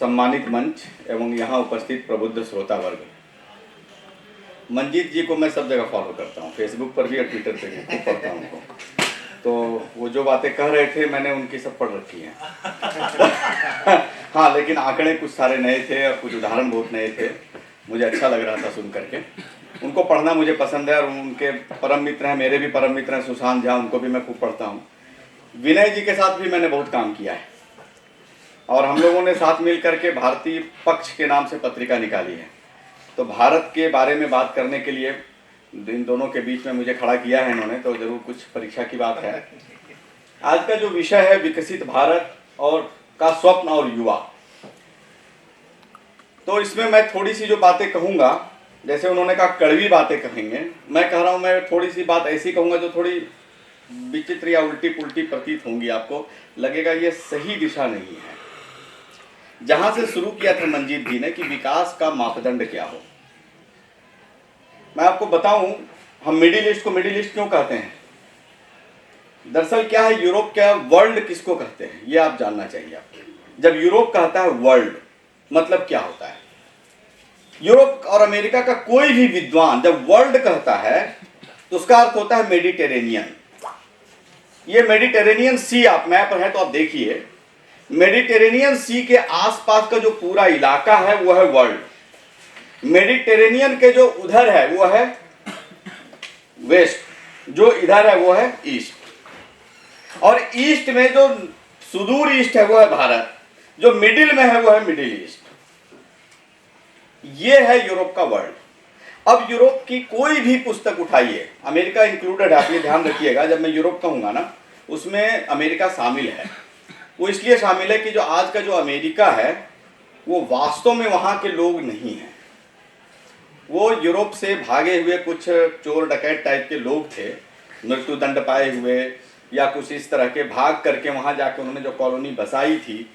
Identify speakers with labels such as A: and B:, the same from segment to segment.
A: सम्मानित मंच एवं यहाँ उपस्थित प्रबुद्ध श्रोता वर्ग, मंजीत जी को मैं सब जगह फॉलो करता हूँ, फेसबुक पर भी और ट्विटर पे भी खूब पढ़ता हूँ उनको। तो वो जो बातें कह रहे थे मैंने उनकी सब पढ़ रखी हैं। हाँ, लेकिन आंकड़े कुछ सारे नए थे और कुछ उदाहरण बहुत नए थे, मुझे अच्छा लग रहा था सुन करके। उनको पढ़ना मुझे पसंद है और उनके परम मित्र हैं, मेरे भी परम मित्र हैं सुशांत झा, उनको भी मैं खूब पढ़ता हूँ। विनय जी के साथ भी मैंने बहुत काम किया है और हम लोगों ने साथ मिल करके भारतीय पक्ष के नाम से पत्रिका निकाली है। तो भारत के बारे में बात करने के लिए इन दोनों के बीच में मुझे खड़ा किया है इन्होंने, तो जरूर कुछ परीक्षा की बात है। आज का जो विषय है विकसित भारत और का स्वप्न और युवा, तो इसमें मैं थोड़ी सी जो बातें कहूँगा, जैसे उन्होंने कहा कड़वी बातें कहेंगे, मैं कह रहा हूँ मैं थोड़ी सी बात ऐसी कहूँगा जो थोड़ी विचित्र या उल्टी पुल्टी प्रतीत होंगी, आपको लगेगा ये सही दिशा नहीं है। जहां से शुरू किया था मंजीत जी ने कि विकास का मापदंड क्या हो, मैं आपको बताऊं, हम मिडिल ईस्ट को मिडिल ईस्ट क्यों कहते हैं, दरअसल क्या है, यूरोप क्या, वर्ल्ड किसको कहते हैं ये आप जानना चाहिए आपको। जब यूरोप कहता है वर्ल्ड, मतलब क्या होता है। यूरोप और अमेरिका का कोई भी विद्वान जब वर्ल्ड कहता है तो उसका अर्थ होता है मेडिटेरेनियन। ये मेडिटेरेनियन सी, आप मैप पर है तो आप देखिए, मेडिटेरेनियन सी के आसपास का जो पूरा इलाका है वो है वर्ल्ड। मेडिटेरेनियन के जो उधर है वो है वेस्ट, जो इधर है वो है ईस्ट, और ईस्ट में जो सुदूर ईस्ट है वो है भारत, जो मिडिल में है वो है मिडिल ईस्ट। ये है यूरोप का वर्ल्ड। अब यूरोप की कोई भी पुस्तक उठाइए, अमेरिका इंक्लूडेड है, आप ये ध्यान रखिएगा, जब मैं यूरोप कहूंगा ना उसमें अमेरिका शामिल है। वो इसलिए शामिल है कि जो आज का जो अमेरिका है वो वास्तव में वहां के लोग नहीं हैं, वो यूरोप से भागे हुए कुछ चोर डकैत टाइप के लोग थे, मृत्युदंड पाए हुए या कुछ इस तरह के, भाग करके वहां जाके उन्होंने जो कॉलोनी बसाई थी।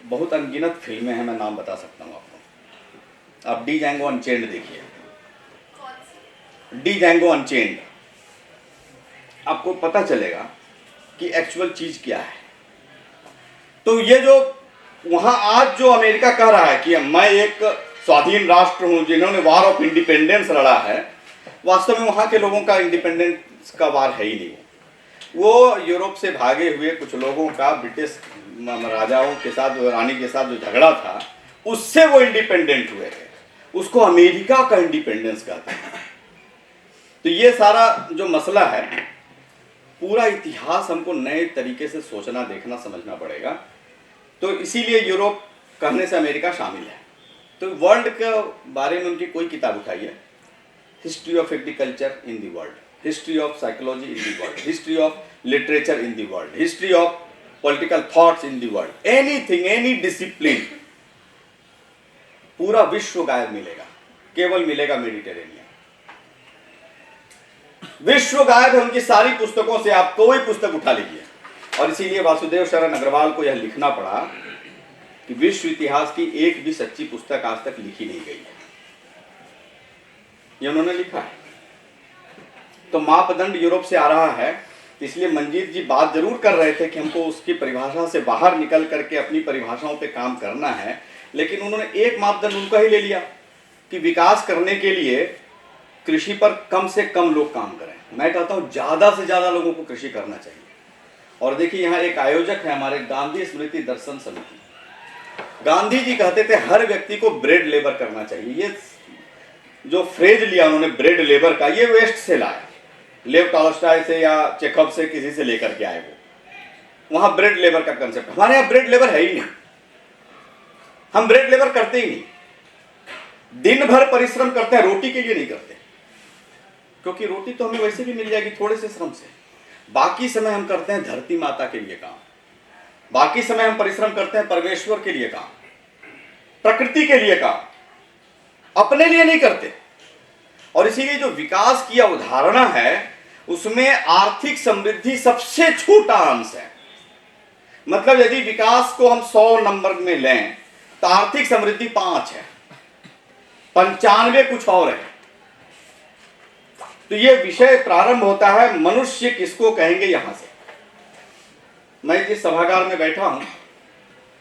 A: बहुत अनगिनत फिल्में हैं, मैं नाम बता सकता हूँ आपको। आप डी जैंगो अनचेंड देखिए, डी जैंगो अनचेंड, आपको पता चलेगा कि एक्चुअल चीज क्या है। तो ये जो वहां आज जो अमेरिका कह रहा है कि मैं एक स्वाधीन राष्ट्र हूं जिन्होंने वार ऑफ इंडिपेंडेंस लड़ा है, वास्तव में वहां के लोगों का इंडिपेंडेंस का वार है ही नहीं। वो यूरोप से भागे हुए कुछ लोगों का ब्रिटिश राजाओं के साथ, रानी के साथ जो झगड़ा था, उससे वो इंडिपेंडेंट हुए थे, उसको अमेरिका का इंडिपेंडेंस कहते हैं। तो ये सारा जो मसला है, पूरा इतिहास हमको नए तरीके से सोचना, देखना, समझना पड़ेगा। तो इसीलिए यूरोप कहने से अमेरिका शामिल है। तो वर्ल्ड के बारे में उनकी कोई किताब उठाइए, history of agriculture in the world, history of psychology in the world, history of literature in the world, history of political thoughts in the world, anything, any discipline, पूरा विश्व गायब मिलेगा, केवल मिलेगा मेडिटेरेनियन। विश्व गायब है उनकी सारी पुस्तकों से, आप कोई पुस्तक उठा लीजिए। और इसीलिए वासुदेव शरण अग्रवाल को यह लिखना पड़ा कि विश्व इतिहास की एक भी सच्ची पुस्तक आज तक लिखी नहीं गई है, ये उन्होंने लिखा है। तो मापदंड यूरोप से आ रहा है, इसलिए मंजीत जी बात जरूर कर रहे थे कि हमको उसकी परिभाषा से बाहर निकल करके अपनी परिभाषाओं पे काम करना है, लेकिन उन्होंने एक मापदंड उनका ही ले लिया कि विकास करने के लिए कृषि पर कम से कम लोग काम करें। मैं कहता हूं ज्यादा से ज्यादा लोगों को कृषि करना चाहिए। और देखिए यहाँ एक आयोजक है हमारे, गांधी स्मृति दर्शन समिति, गांधी जी कहते थे हर व्यक्ति को ब्रेड लेबर करना चाहिए। ये जो फ्रेज लिया उन्होंने ब्रेड लेबर का, ये वेस्ट से लाया, लेव टॉलस्टॉय से या चेखव से, किसी से लेकर के आए वो। वहां ब्रेड लेबर का कंसेप्ट, हमारे यहाँ ब्रेड लेबर है ही नहीं, हम ब्रेड लेबर करते ही नहीं। दिन भर परिश्रम करते हैं, रोटी के लिए नहीं करते, क्योंकि रोटी तो हमें वैसे भी मिल जाएगी थोड़े से श्रम से। बाकी समय हम करते हैं धरती माता के लिए काम, बाकी समय हम परिश्रम करते हैं परमेश्वर के लिए काम, प्रकृति के लिए काम, अपने लिए नहीं करते। और इसीलिए जो विकास की अवधारणा है उसमें आर्थिक समृद्धि सबसे छोटा अंश है। मतलब यदि विकास को हम 100 नंबर में लें तो आर्थिक समृद्धि 5 है, 95 कुछ और है। तो ये विषय प्रारंभ होता है मनुष्य किसको कहेंगे। यहां से मैं जिस सभागार में बैठा हूं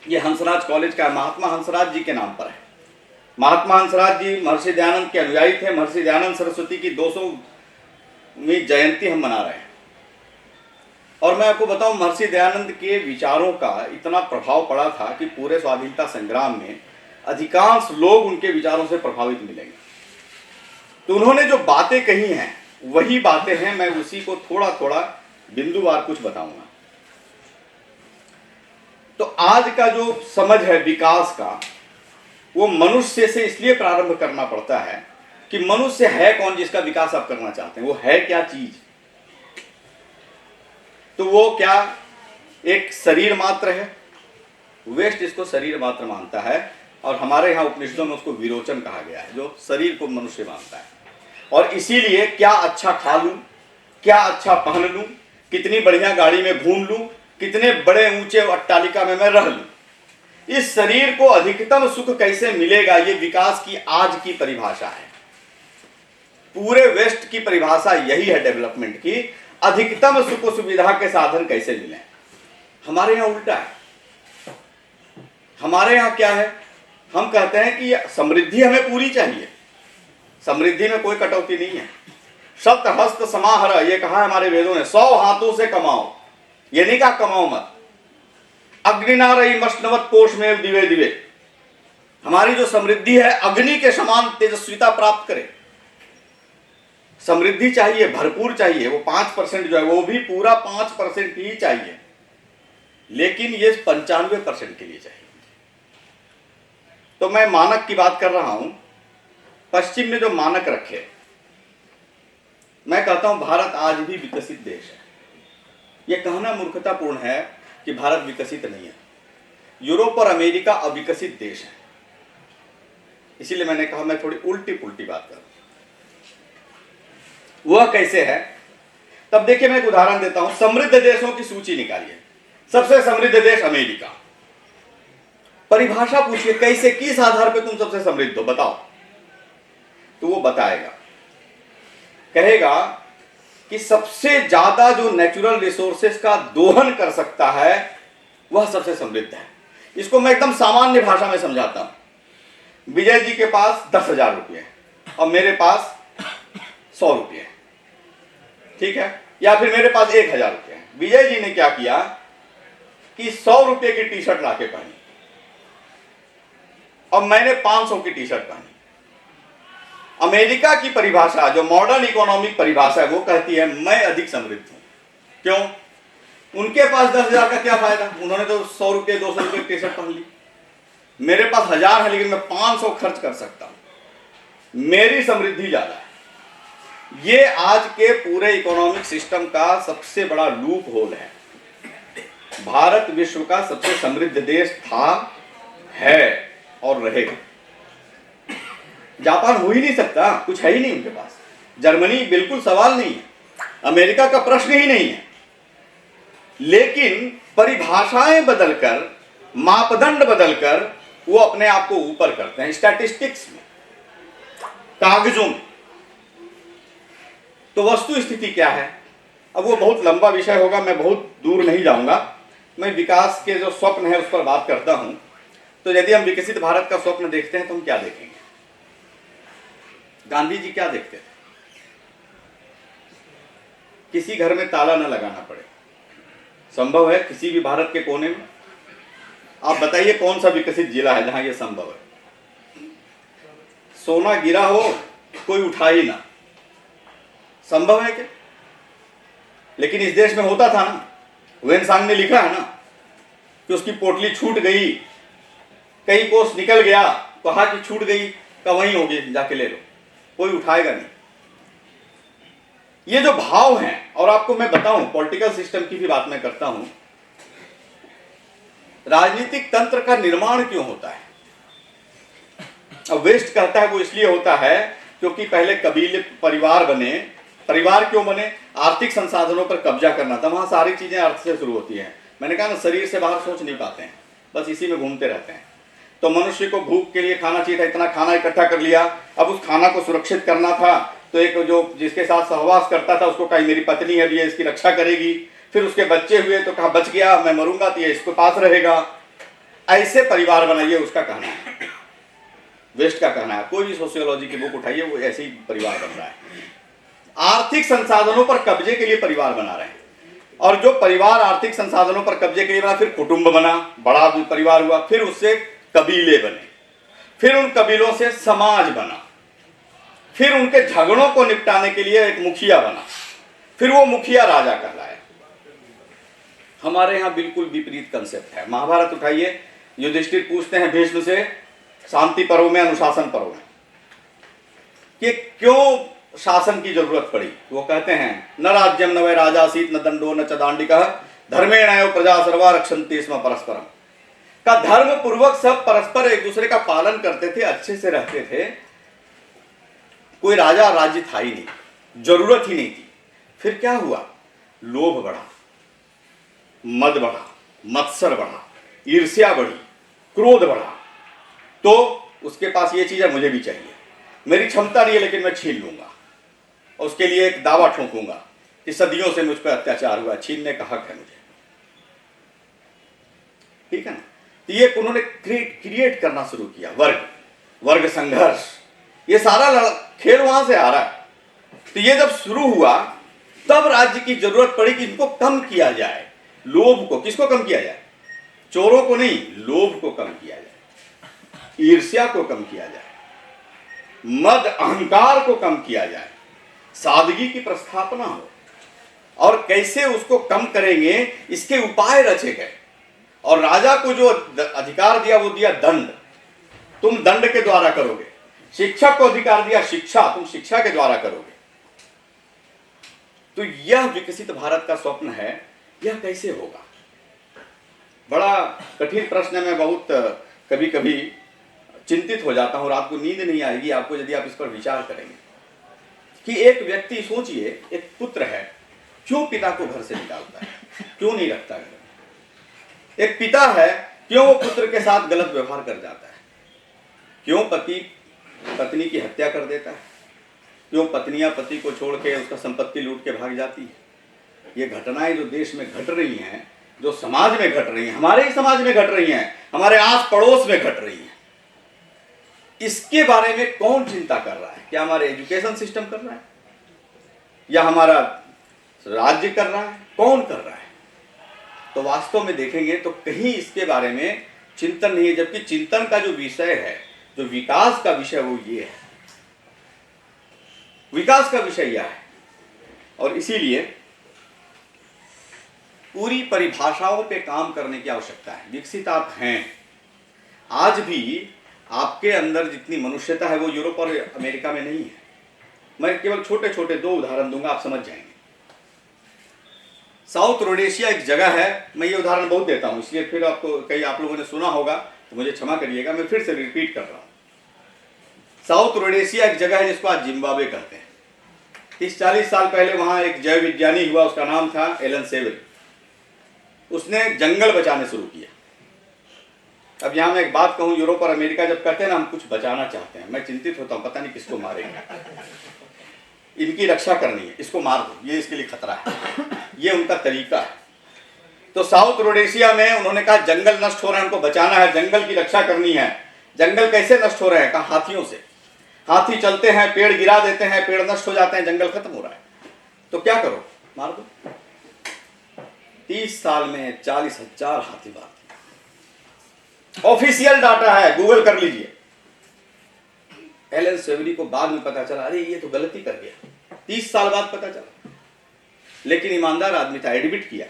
A: ये हंसराज कॉलेज का महात्मा हंसराज जी के नाम पर है। महात्मा हंसराज जी महर्षि दयानंद के अनुयायी थे। महर्षि दयानंद सरस्वती की 200वीं जयंती हम मना रहे हैं। और मैं आपको बताऊं, महर्षि दयानंद के विचारों का इतना प्रभाव पड़ा था कि पूरे स्वाधीनता संग्राम में अधिकांश लोग उनके विचारों से प्रभावित मिलेंगे। तो उन्होंने जो बातें कही हैं वही बातें हैं, मैं उसी को थोड़ा थोड़ा बिंदुवार कुछ बताऊंगा। तो आज का जो समझ है विकास का, वो मनुष्य से इसलिए प्रारंभ करना पड़ता है कि मनुष्य है कौन जिसका विकास आप करना चाहते हैं, वो है क्या चीज। तो वो क्या एक शरीर मात्र है। वेस्ट इसको शरीर मात्र मानता है और हमारे यहाँ उपनिषदों में उसको विरोचन कहा गया है, जो शरीर को मनुष्य मानता है। और इसीलिए क्या अच्छा खा लूं, क्या अच्छा पहन लूं, कितनी बढ़िया गाड़ी में घूम लूं, कितने बड़े ऊंचे अट्टालिका में मैं रह लूं, इस शरीर को अधिकतम सुख कैसे मिलेगा, ये विकास की आज की परिभाषा है। पूरे वेस्ट की परिभाषा यही है डेवलपमेंट की, अधिकतम सुख सुविधा के साधन कैसे मिले। हमारे यहां उल्टा है। हमारे यहां क्या है, हम कहते हैं कि समृद्धि हमें पूरी चाहिए, समृद्धि में कोई कटौती नहीं है। सप्त हस्त समाहर, ये कहा है हमारे वेदों ने, 100 हाथों से कमाओ, ये नहीं कहा कमाओ मत। अग्निनारई मशनवत कोष में दिवे दिवे, हमारी जो समृद्धि है अग्नि के समान तेजस्विता प्राप्त करे। समृद्धि चाहिए, भरपूर चाहिए। वो 5% जो है वो भी पूरा 5% ही चाहिए, लेकिन ये 95% के लिए चाहिए। तो मैं मानक की बात कर रहा हूं। पश्चिम ने जो मानक रखे, मैं कहता हूं भारत आज भी विकसित देश है। यह कहना मूर्खतापूर्ण है कि भारत विकसित नहीं है। यूरोप और अमेरिका अविकसित देश है। इसीलिए मैंने कहा मैं थोड़ी उल्टी पुल्टी बात करूं। वह कैसे है, तब देखिए मैं एक उदाहरण देता हूं। समृद्ध देशों की सूची निकालिए। सबसे समृद्ध देश अमेरिका। परिभाषा पूछिए कैसे, किस आधार पे तुम सबसे समृद्ध हो बताओ, तो वो बताएगा, कहेगा कि सबसे ज्यादा जो नेचुरल रिसोर्सेस का दोहन कर सकता है वह सबसे समृद्ध है। इसको मैं एकदम सामान्य भाषा में समझाता हूं। विजय जी के पास 10,000 रुपये और मेरे पास 100 रुपये, ठीक है, या फिर मेरे पास 1,000 रुपये है। विजय जी ने क्या किया कि 100 रुपये की टी शर्ट लाके पहनी और मैंने 500 की टी शर्ट पहनी। अमेरिका की परिभाषा, जो मॉडर्न इकोनॉमिक परिभाषा है, वो कहती है मैं अधिक समृद्ध हूं। क्यों? उनके पास 10,000 का क्या फायदा, उन्होंने तो 100 रुपये 200 रुपये की टी शर्ट पहन ली। मेरे पास 1,000 है लेकिन मैं 500 खर्च कर सकता हूं, मेरी समृद्धि ज्यादा है। ये आज के पूरे इकोनॉमिक सिस्टम का सबसे बड़ा लूप होल है। भारत विश्व का सबसे समृद्ध देश था, है और रहेगा। जापान हो ही नहीं सकता, कुछ है ही नहीं उनके पास। जर्मनी बिल्कुल सवाल नहीं है, अमेरिका का प्रश्न ही नहीं है। लेकिन परिभाषाएं बदलकर, मापदंड बदलकर वो अपने आप को ऊपर करते हैं स्टैटिस्टिक्स में, कागजों में। तो वस्तु स्थिति क्या है, अब वो बहुत लंबा विषय होगा, मैं बहुत दूर नहीं जाऊंगा। मैं विकास के जो स्वप्न है उस पर बात करता हूं। तो यदि हम विकसित भारत का स्वप्न देखते हैं तो हम क्या देखेंगे? गांधी जी क्या देखते थे? किसी घर में ताला न लगाना पड़े। संभव है किसी भी भारत के कोने में? आप बताइए कौन सा विकसित जिला है जहां यह संभव है? सोना गिरा हो कोई उठा ही ना, संभव है क्या? लेकिन इस देश में होता था ना। वेनसांग ने लिखा है ना कि उसकी पोटली छूट गई, कई कोस निकल गया, कहा कि छूट गई, का वहीं होगी, जाके ले लो, कोई उठाएगा नहीं। ये जो भाव हैं, और आपको मैं बताऊं पॉलिटिकल सिस्टम की भी बात मैं करता हूं। राजनीतिक तंत्र का निर्माण क्यों होता है? अब वेस्ट कहता है वो इसलिए होता है क्योंकि पहले कबीले परिवार बने। परिवार क्यों बने? आर्थिक संसाधनों पर कब्जा करना था। वहां सारी चीजें अर्थ से शुरू होती हैं। मैंने कहा ना, शरीर से बाहर सोच नहीं पाते हैं, बस इसी में घूमते रहते हैं। तो मनुष्य को भूख के लिए खाना चाहिए था, इतना खाना इकट्ठा कर लिया। अब उस खाना को सुरक्षित करना था, तो एक जो जिसके साथ सहवास करता था उसको कहा मेरी पत्नी है, ये इसकी रक्षा करेगी। फिर उसके बच्चे हुए तो कहा बच गया, मैं मरूंगा तो ये इसके पास रहेगा। ऐसे परिवार बनाइए, उसका कहना है, वेस्ट का कहना है। कोई भी सोशियोलॉजी की बुक उठाइए, वो ऐसे ही परिवार बन रहा है। आर्थिक संसाधनों पर कब्जे के लिए परिवार बना रहे हैं, और जो परिवार आर्थिक संसाधनों पर कब्जे के लिए बना, फिर कुटुंब बना, बड़ा परिवार हुआ, फिर उससे कबीले बने, फिर उन कबीलों से समाज बना, फिर उनके झगड़ों को निपटाने के लिए एक मुखिया बना, फिर वो मुखिया राजा कहलाया। हमारे यहां बिल्कुल विपरीत कंसेप्ट है। महाभारत उठाइए, युधिष्ठिर पूछते हैं भीष्म से शांति पर्व में, अनुशासन पर्व में, कि क्यों शासन की जरूरत पड़ी। वो कहते हैं न राज्यम न वै राजासीत न दंडो न च दांडिकः धर्मेण एव प्रजा सर्वा रक्षन्ति स्म परस्परम। का धर्म पूर्वक सब परस्पर एक दूसरे का पालन करते थे, अच्छे से रहते थे, कोई राजा राज्य था ही नहीं, जरूरत ही नहीं थी। फिर क्या हुआ? लोभ बढ़ा, मद बढ़ा, मत्सर बढ़ा, ईर्ष्या बढ़ी, क्रोध बढ़ा। तो उसके पास ये चीज है, मुझे भी चाहिए, मेरी क्षमता नहीं है लेकिन मैं छीन लूंगा, और उसके लिए एक दावा ठोकूंगा कि सदियों से मुझ पर अत्याचार हुआ, छीनने का हक है मुझे। ठीक है ना? तो ये उन्होंने क्रिएट करना शुरू किया, वर्ग संघर्ष, ये सारा खेल वहां से आ रहा है। तो ये जब शुरू हुआ, तब राज्य की जरूरत पड़ी कि इनको कम किया जाए। लोभ को, किसको कम किया जाए? चोरों को नहीं, लोभ को कम किया जाए, ईर्ष्या को कम किया जाए, मद अहंकार को कम किया जाए, सादगी की प्रस्थापना हो। और कैसे उसको कम करेंगे, इसके उपाय रचे गए। और राजा को जो अधिकार दिया, वो दिया दंड, तुम दंड के द्वारा करोगे। शिक्षक को अधिकार दिया शिक्षा, तुम शिक्षा के द्वारा करोगे। तो यह विकसित भारत का स्वप्न है, यह कैसे होगा? बड़ा कठिन प्रश्न है। मैं बहुत कभी कभी चिंतित हो जाता हूं, रात को नींद नहीं आएगी आपको यदि आप इस पर विचार करेंगे कि एक व्यक्ति, सोचिए, एक पुत्र है, क्यों पिता को घर से निकालता है, क्यों नहीं रखता घर में? एक पिता है, क्यों वो पुत्र के साथ गलत व्यवहार कर जाता है? क्यों पति पत्नी की हत्या कर देता है? क्यों पत्नियां पति को छोड़ के उसका संपत्ति लूट के भाग जाती है? ये घटनाएं जो देश में घट रही हैं, जो समाज में घट रही हैं, हमारे ही समाज में घट रही हैं, हमारे आस पड़ोस में घट रही हैं, इसके बारे में कौन चिंता कर रहा है? क्या हमारे एजुकेशन सिस्टम कर रहा है, या हमारा राज्य कर रहा है? कौन कर रहा है? तो वास्तव में देखेंगे तो कहीं इसके बारे में चिंतन नहीं है। जबकि चिंतन का जो विषय है, जो विकास का विषय, वो ये है, विकास का विषय यह है। और इसीलिए पूरी परिभाषाओं पे काम करने की आवश्यकता है। विकसित आप हैं, आज भी आपके अंदर जितनी मनुष्यता है वो यूरोप और अमेरिका में नहीं है। मैं केवल छोटे छोटे दो उदाहरण दूंगा, आप समझ जाएंगे। साउथ रोडेशिया एक जगह है, मैं ये उदाहरण बहुत देता हूं, इसलिए फिर आपको कई आप लोगों ने सुना होगा तो मुझे क्षमा करिएगा, मैं फिर से रिपीट कर रहा हूं। साउथ रोडेशिया एक जगह है जिसको आज जिम्बाब्वे कहते हैं। 30-40 साल पहले वहां एक जैव विज्ञानी हुआ, उसका नाम था एलन सेविल। उसने जंगल बचाने शुरू किया। अब यहां मैं एक बात कहूं, यूरोप और अमेरिका जब कहते हैं ना हम कुछ बचाना चाहते हैं, मैं चिंतित होता हूं, पता नहीं किसको मारेंगे, इनकी रक्षा करनी है, इसको मार दो, ये इसके लिए खतरा है, ये उनका तरीका है। तो साउथ रोडेशिया में उन्होंने कहा जंगल नष्ट हो रहे हैं, उनको बचाना है, जंगल की रक्षा करनी है। जंगल कैसे नष्ट हो रहे हैं? कहा हाथियों से। हाथी चलते हैं, पेड़ गिरा देते हैं, पेड़ नष्ट हो जाते हैं, जंगल खत्म हो रहा है। तो क्या करो? मार दो। 30 साल में 40,000 हाथी मार दिए। ऑफिशियल डाटा है, गूगल कर लीजिए। एलन सेवरी को बाद में पता चला, अरे ये तो गलती कर गया, 30 साल बाद पता चला। लेकिन ईमानदार आदमी था, एडमिट किया,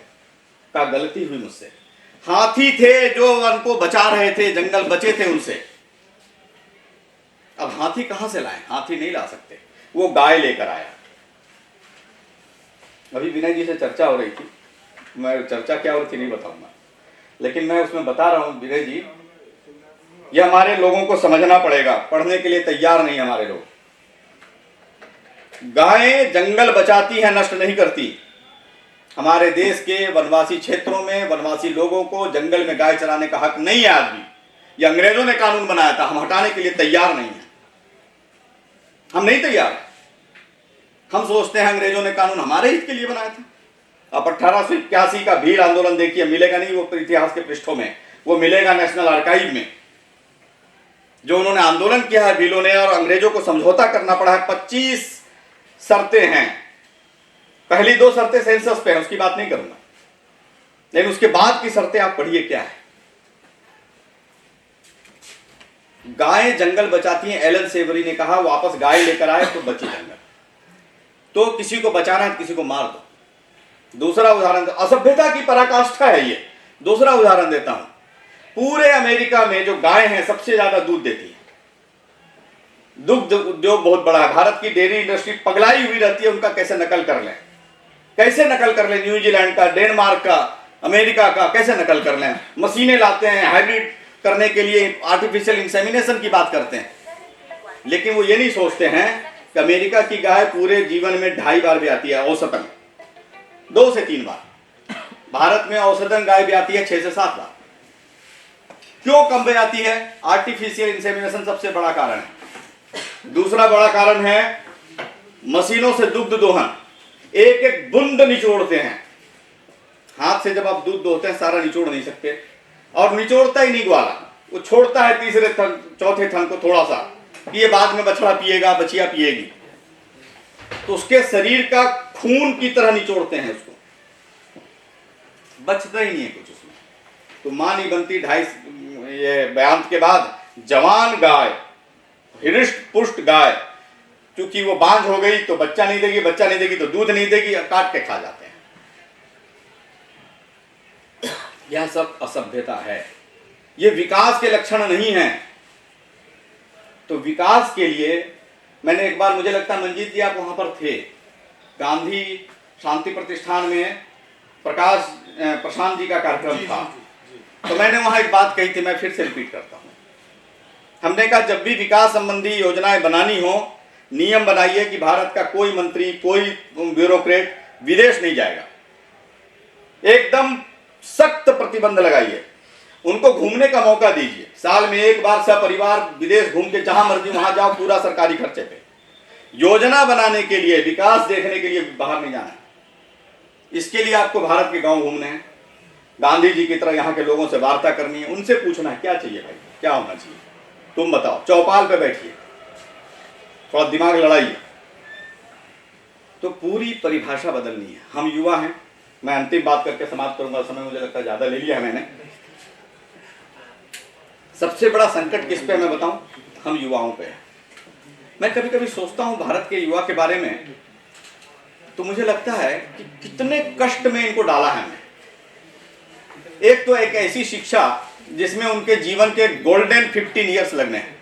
A: कहा गलती हुई मुझसे। हाथी थे जो उनको बचा रहे थे, जंगल बचे थे उनसे। अब हाथी कहां से लाए? हाथी नहीं ला सकते, वो गाय लेकर आया। अभी विनय जी से चर्चा हो रही थी, मैं चर्चा क्या हो रही थी नहीं बताऊंगा, लेकिन मैं उसमें बता रहा हूं विनय जी, ये हमारे लोगों को समझना पड़ेगा, पढ़ने के लिए तैयार नहीं हमारे लोग। गायें जंगल बचाती हैं, नष्ट नहीं करती। हमारे देश के वनवासी क्षेत्रों में वनवासी लोगों को जंगल में गाय चराने का हक नहीं है आज भी। ये अंग्रेजों ने कानून बनाया था, हम हटाने के लिए तैयार नहीं है, हम नहीं तैयार। हम सोचते हैं अंग्रेजों ने कानून हमारे हित के लिए बनाया था। आप 1881 का भील आंदोलन देखिए, मिलेगा नहीं वो इतिहास के पृष्ठों में। वो मिलेगा नेशनल आर्काइव में। जो उन्होंने आंदोलन किया है भीलों ने और अंग्रेजों को समझौता करना पड़ा है, 25 शर्तें हैं। पहली 2 शर्तें सेंसस पे हैं, उसकी बात नहीं करूंगा, लेकिन उसके बाद की शर्तें आप पढ़िए क्या है। गाय जंगल बचाती हैं, एलन सेवरी ने कहा, वापस गाय लेकर आए तो बची जंगल। तो किसी को बचाना है, किसी को मार दो। दूसरा उदाहरण, असभ्यता की पराकाष्ठा है ये। दूसरा उदाहरण देता हूं, पूरे अमेरिका में जो गाय है सबसे ज्यादा दूध देती है। दुग्ध उद्योग बहुत बड़ा है। भारत की डेयरी इंडस्ट्री पगलाई हुई रहती है, उनका कैसे नकल कर लें, कैसे नकल कर लें, न्यूजीलैंड का, डेनमार्क का, अमेरिका का कैसे नकल कर लें। मशीनें लाते हैं हाइब्रिड करने के लिए, आर्टिफिशियल इंसेमिनेशन की बात करते हैं, लेकिन वो ये नहीं सोचते हैं कि अमेरिका की गाय पूरे जीवन में 2.5 बार भी आती है औसतन, 2 से 3 बार। भारत में औसतन गाय भी आती है 6 से 7 बार। क्यों कम भी आती है? आर्टिफिशियल इंसेमिनेशन सबसे बड़ा कारण है। दूसरा बड़ा कारण है मशीनों से दुग्ध दोहन। एक एक बूंद निचोड़ते हैं। हाथ से जब आप दूध दोहते हैं सारा निचोड़ नहीं सकते, और निचोड़ता ही नहीं ग्वाला, वो छोड़ता है तीसरे थन, चौथे थन को थोड़ा सा, कि ये बाद में बछड़ा पिएगा, बछिया पिएगी। तो उसके शरीर का खून की तरह निचोड़ते हैं उसको, बचता ही नहीं है कुछ उसमें। तो मां नहीं बनती। 2.5 ये बयान के बाद जवान गाय, हृष्ट पुष्ट गाय, क्योंकि वो बांझ हो गई तो बच्चा नहीं देगी, बच्चा नहीं देगी तो दूध नहीं देगी, काट के खा जाते हैं। यह सब असभ्यता है, ये विकास के लक्षण नहीं है। तो विकास के लिए मैंने एक बार, मुझे लगता है मंजीत जी आप वहां पर थे, गांधी शांति प्रतिष्ठान में प्रशांत जी का कार्यक्रम था, तो मैंने वहां एक बात कही थी, मैं फिर से रिपीट करता हूं। हमने कहा जब भी विकास संबंधी योजनाएं बनानी हो, नियम बनाइए कि भारत का कोई मंत्री, कोई ब्यूरोक्रेट विदेश नहीं जाएगा। एकदम सख्त प्रतिबंध लगाइए, उनको घूमने का मौका दीजिए। साल में 1 बार सपरिवार विदेश घूम के जहां मर्जी वहां जाओ, पूरा सरकारी खर्चे पे। योजना बनाने के लिए, विकास देखने के लिए बाहर नहीं जाना है। इसके लिए आपको भारत के गांव घूमने हैं, गांधी जी की तरह यहाँ के लोगों से वार्ता करनी है, उनसे पूछना है क्या चाहिए भाई, क्या होना चाहिए, तुम बताओ। चौपाल पे बैठिए, थोड़ा दिमाग लड़ाइए। तो पूरी परिभाषा बदलनी है। हम युवा हैं, मैं अंतिम बात करके समाप्त करूंगा, समय मुझे लगता है ज्यादा ले लिया है मैंने। सबसे बड़ा संकट किस पे मैं बताऊं? हम युवाओं पे है। मैं कभी कभी सोचता हूं भारत के युवा के बारे में, तो मुझे लगता है कि कितने कष्ट में इनको डाला है हमने। एक तो एक ऐसी शिक्षा जिसमें उनके जीवन के गोल्डन 15 ईयर्स लगने हैं,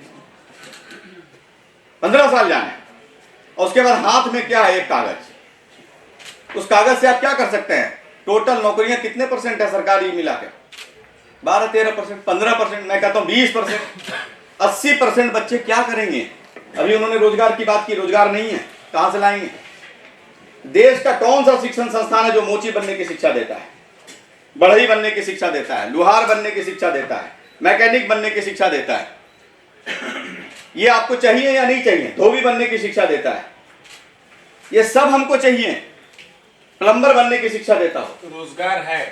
A: 15 साल जाने, और उसके बाद हाथ में क्या है? एक कागज। उस कागज से आप क्या कर सकते हैं? टोटल नौकरियां कितने % है सरकारी मिला के? 12-13%, 15%, मैं कहता हूं 20%। 80% बच्चे क्या करेंगे? अभी उन्होंने रोजगार की बात की, रोजगार नहीं है, कहां से लाएंगे? देश का कौन सा शिक्षण संस्थान है जो मोची बनने की शिक्षा देता है, बढ़ई बनने की शिक्षा देता है, लुहार बनने की शिक्षा देता है, मैकेनिक बनने की शिक्षा देता है? ये आपको चाहिए या नहीं चाहिए? धोबी बनने की शिक्षा देता है, ये सब हमको चाहिए। प्लम्बर बनने की शिक्षा देता हो,
B: तो रोजगार है,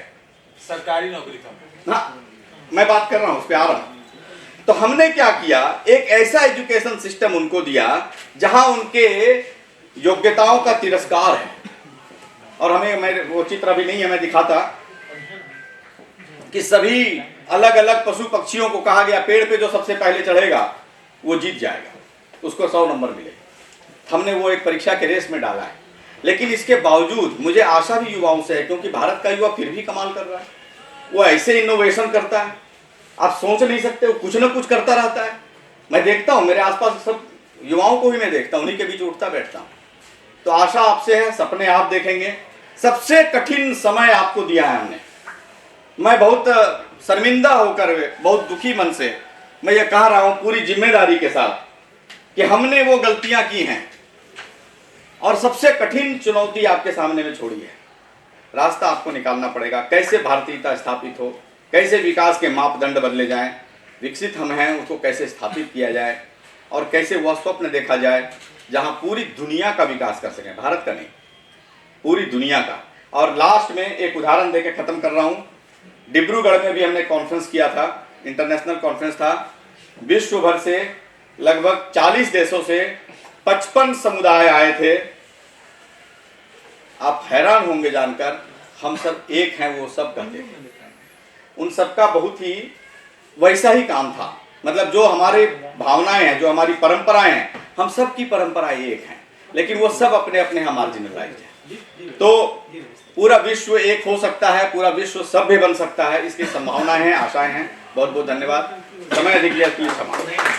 B: सरकारी नौकरी कम।
A: हाँ, मैं बात कर रहा हूं, उस पर आ रहा हूं। तो हमने क्या किया? एक ऐसा एजुकेशन सिस्टम उनको दिया जहां उनके योग्यताओं का तिरस्कार है। और हमें, मैं वो चित्र अभी नहीं है, मैं दिखाता कि सभी अलग अलग पशु पक्षियों को कहा गया पेड़ पे जो सबसे पहले चढ़ेगा वो जीत जाएगा, उसको 100 नंबर मिले। हमने वो एक परीक्षा के रेस में डाला है। लेकिन इसके बावजूद मुझे आशा भी युवाओं से है, क्योंकि भारत का युवा फिर भी कमाल कर रहा है। वो ऐसे इनोवेशन करता है, आप सोच नहीं सकते, वो कुछ ना कुछ करता रहता है। मैं देखता हूँ मेरे आसपास सब युवाओं को ही मैं देखता हूँ, उन्हीं के बीच उठता बैठता हूँ। तो आशा आपसे है, सपने आप देखेंगे। सबसे कठिन समय आपको दिया है हमने। मैं बहुत शर्मिंदा होकर, बहुत दुखी मन से मैं ये कह रहा हूं पूरी जिम्मेदारी के साथ कि हमने वो गलतियां की हैं और सबसे कठिन चुनौती आपके सामने में छोड़ी है। रास्ता आपको निकालना पड़ेगा, कैसे भारतीयता स्थापित हो, कैसे विकास के मापदंड बदले जाएं, विकसित हम हैं उसको कैसे स्थापित किया जाए, और कैसे वह स्वप्न देखा जाए जहां पूरी दुनिया का विकास कर सकें, भारत का नहीं, पूरी दुनिया का। और लास्ट में एक उदाहरण देकर खत्म कर रहा हूं। डिब्रूगढ़ में भी हमने कॉन्फ्रेंस किया था, इंटरनेशनल कॉन्फ्रेंस था। विश्व भर से लगभग 40 देशों से 55 समुदाय आए थे। आप हैरान होंगे जानकर, हम सब एक हैं, वो सब कहते थे। उन सबका बहुत ही वैसा ही काम था, मतलब जो हमारे भावनाएं हैं, जो हमारी परंपराएं हैं, हम सब की परंपराएं एक हैं, लेकिन वो सब अपने अपने यहाँ मार्जिनलाइज हैं। तो पूरा विश्व एक हो सकता है, पूरा विश्व सभ्य बन सकता है, इसकी संभावनाएं हैं, आशाएं हैं। बहुत बहुत धन्यवाद। समय अधिक लिया, प्लीज समाप्त।